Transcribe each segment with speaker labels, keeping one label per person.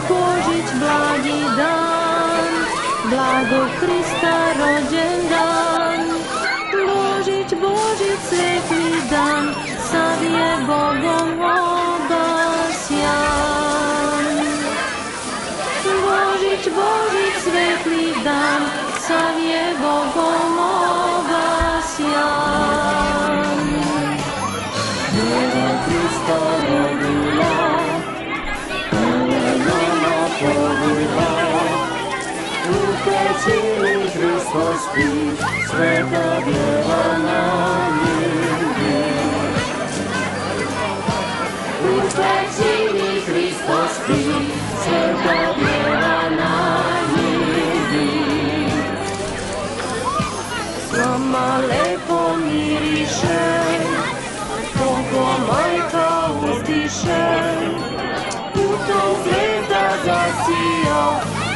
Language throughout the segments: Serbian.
Speaker 1: Božić, blagi dan, blago Hrista rođen dan. Božić, svetli dan, sad je Bogom obasjan. Božić, svetli dan, sad je Bogom obasjan. Deva Hrista rodila, u pećini Hristos spi, sveta djeva na njim. U pećini Hristos spi, sveta djeva na njim. Slama lepo miriše, koliko majka uzdiše, u tom zvezda zasija,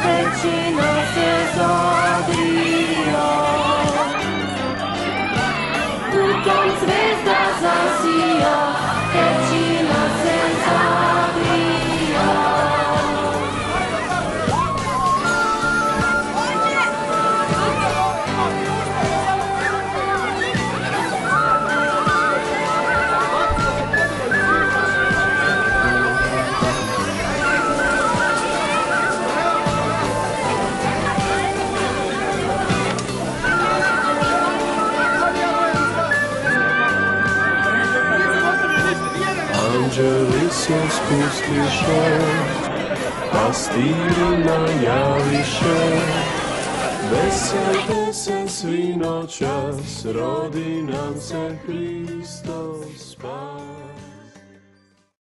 Speaker 1: pećina se zagrija. U tom zvezda zasija, pećina se zagrija.
Speaker 2: Anđeli se spustiše, pastirima javiše, veselte se svi noćas, rodi nam se Hristos spas.